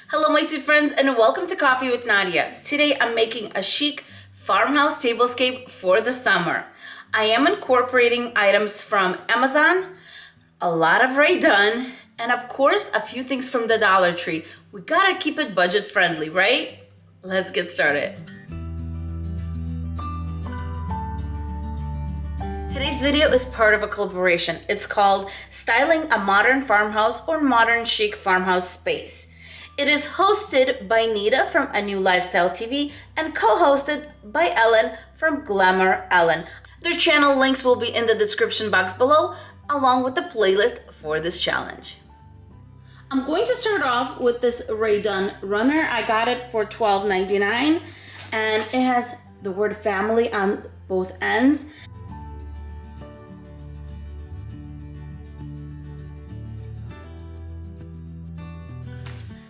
Hello my sweet friends and welcome to Coffee with Nadia. Today I'm making a chic farmhouse tablescape for the summer. I am incorporating items from Amazon, a lot of Rae Dunn, and of course a few things from the Dollar Tree. We gotta keep it budget friendly, right? Let's get started. Today's video is part of a collaboration. It's called Styling a Modern Farmhouse or Modern Chic Farmhouse Space. It is hosted by Nadia from Anuu Lifestyle TV and co-hosted by Ellen from Glamour Ellen. Their channel links will be in the description box below, along with the playlist for this challenge. I'm going to start off with this Rae Dunn runner. I got it for $12.99 and it has the word family on both ends.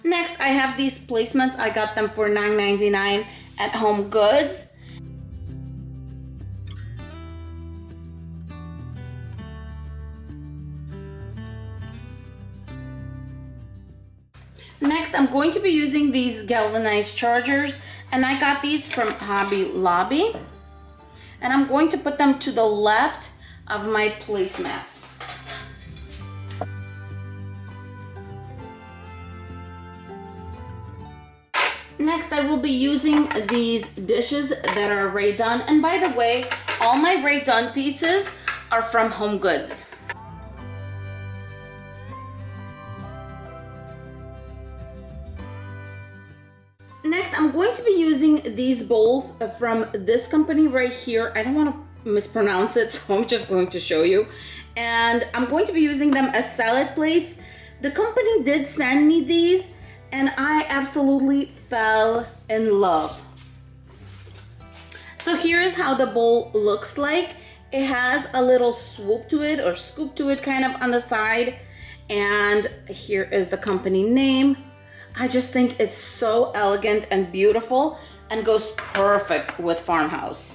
Next, I have these placements. I got them for $9.99 at Home Goods. Next, I'm going to be using these Galvanized Chargers, and I got these from Hobby Lobby. And I'm going to put them to the left of my placemats. Next, I will be using these dishes that are Rae Dunn. And by the way, all my Rae Dunn pieces are from Home Goods. Next, I'm going to be using these bowls from this company right here. I don't want to mispronounce it, so I'm just going to show you. And I'm going to be using them as salad plates. The company did send me these, and I absolutely fell in love. So here's how the bowl looks like. It has a little swoop to it or scoop to it kind of on the side. And here is the company name. I just think it's so elegant and beautiful and goes perfect with Farmhouse.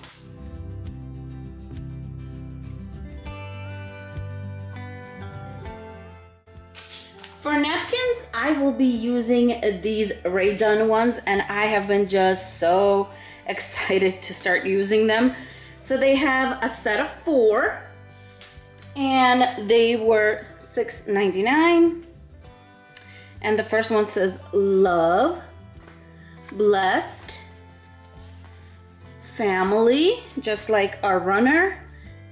For napkins, I will be using these Rae Dunn ones, and I have been just so excited to start using them. So they have a set of 4, and they were $6.99. And the first one says love, blessed, family, just like our runner,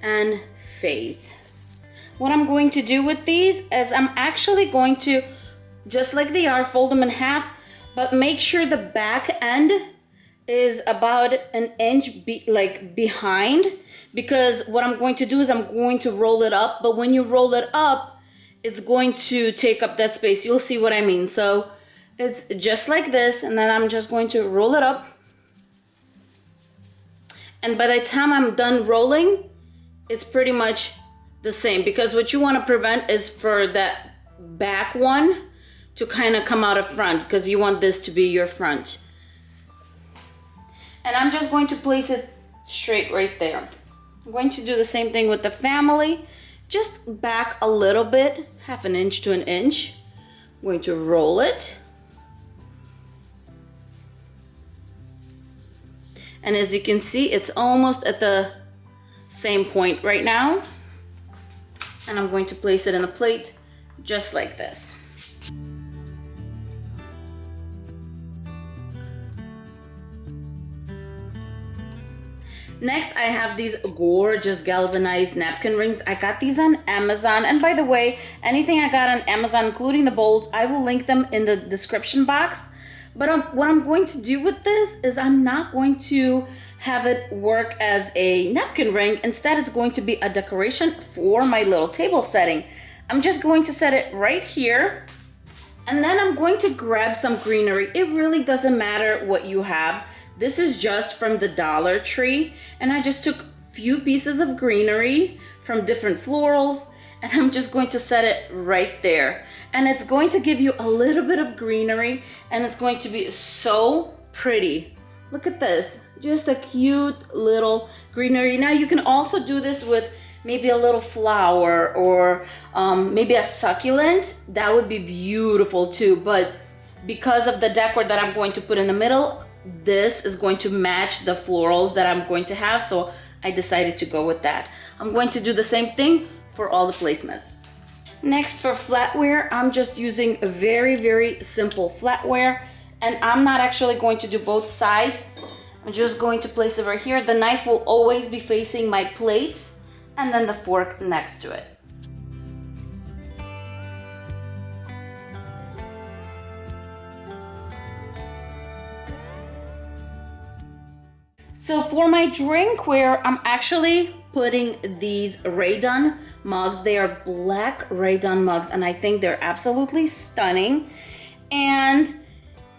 and faith. What I'm going to do with these is I'm actually going to, just like they are, fold them in half, but make sure the back end is about an inch behind, because what I'm going to do is I'm going to roll it up, but when you roll it up, it's going to take up that space. You'll see what I mean. So it's just like this, and then I'm just going to roll it up. And by the time I'm done rolling, it's pretty much the same, because what you want to prevent is for that back one to kind of come out of front, because you want this to be your front. And I'm just going to place it straight right there. I'm going to do the same thing with the family, just back a little bit, half an inch to an inch. I'm going to roll it. And as you can see, it's almost at the same point right now. And I'm going to place it in a plate just like this. Next, I have these gorgeous galvanized napkin rings. I got these on Amazon. And by the way, anything I got on Amazon, including the bowls, I will link them in the description box. But what I'm going to do with this is I'm not going to have it work as a napkin ring. Instead, it's going to be a decoration for my little table setting. I'm just going to set it right here. And then I'm going to grab some greenery. It really doesn't matter what you have. This is just from the Dollar Tree. And I just took a few pieces of greenery from different florals, and I'm just going to set it right there. And it's going to give you a little bit of greenery, and it's going to be so pretty. Look at this, just a cute little greenery. Now you can also do this with maybe a little flower or maybe a succulent. That would be beautiful too. But because of the decor that I'm going to put in the middle, this is going to match the florals that I'm going to have, so I decided to go with that. I'm going to do the same thing for all the placemats. Next, for flatware, I'm just using a very, very simple flatware, and I'm not actually going to do both sides. I'm just going to place it right here. The knife will always be facing my plates, and then the fork next to it. So for my drinkware, I'm actually putting these Raydon mugs. They are black Raydon mugs, and I think they're absolutely stunning. And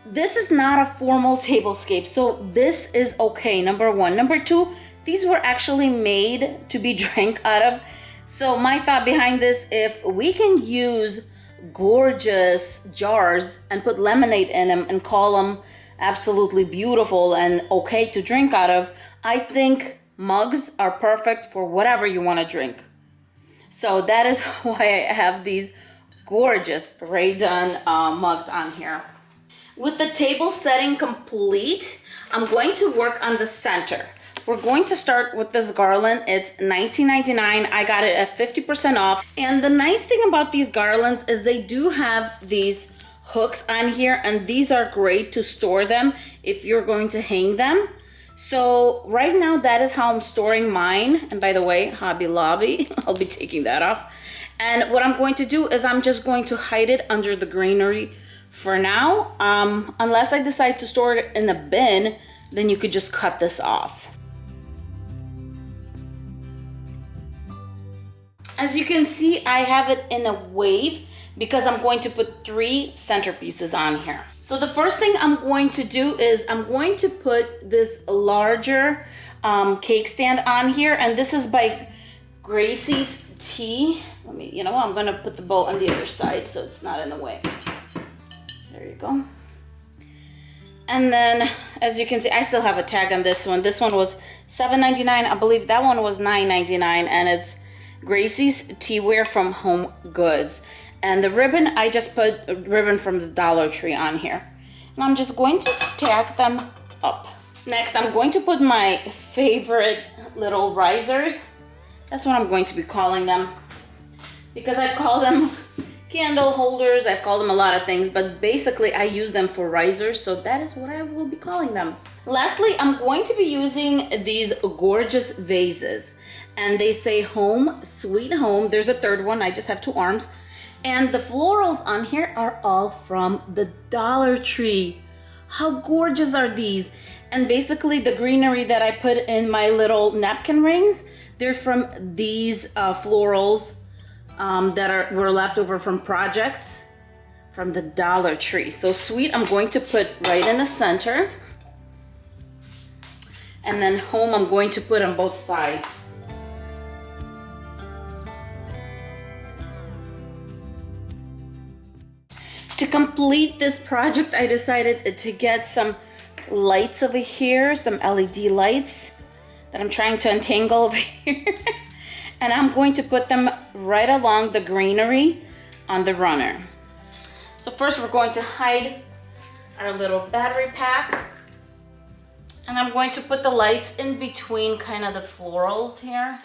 this is not a formal tablescape, so this is okay, number one. Number two, these were actually made to be drank out of. So my thought behind this, if we can use gorgeous jars and put lemonade in them and call them absolutely beautiful and okay to drink out of, I think mugs are perfect for whatever you want to drink. So that is why I have these gorgeous Raydon mugs on here. With the table setting complete, I'm going to work on the center. We're going to start with this garland. It's $19.99. I got it at 50% off. And the nice thing about these garlands is they do have these hooks on here, and these are great to store them if you're going to hang them. So right now, that is how I'm storing mine. And by the way, Hobby Lobby, I'll be taking that off. And what I'm going to do is I'm just going to hide it under the greenery for now. Unless I decide to store it in a bin, then you could just cut this off. As you can see, I have it in a wave because I'm going to put 3 centerpieces on here. So the first thing I'm going to do is I'm going to put this larger cake stand on here, and this is by Gracie's Tea. I'm gonna put the bowl on the other side so it's not in the way. There you go. And then, as you can see, I still have a tag on this one. This one was $7.99. I believe that one was $9.99, and it's Gracie's Teaware from Home Goods. And the ribbon, I just put a ribbon from the Dollar Tree on here. And I'm just going to stack them up. Next, I'm going to put my favorite little risers. That's what I'm going to be calling them, because I've called them candle holders, I've called them a lot of things, but basically I use them for risers, so that is what I will be calling them. Lastly, I'm going to be using these gorgeous vases, and they say home sweet home. There's a third one, I just have 2 arms. And the florals on here are all from the Dollar Tree. How gorgeous are these? And basically the greenery that I put in my little napkin rings, they're from these florals that were left over from projects from the Dollar Tree. So sweet, I'm going to put right in the center. And then home, I'm going to put on both sides. To complete this project, I decided to get some lights over here, some LED lights that I'm trying to untangle over here. And I'm going to put them right along the greenery on the runner. So first we're going to hide our little battery pack. And I'm going to put the lights in between kind of the florals here.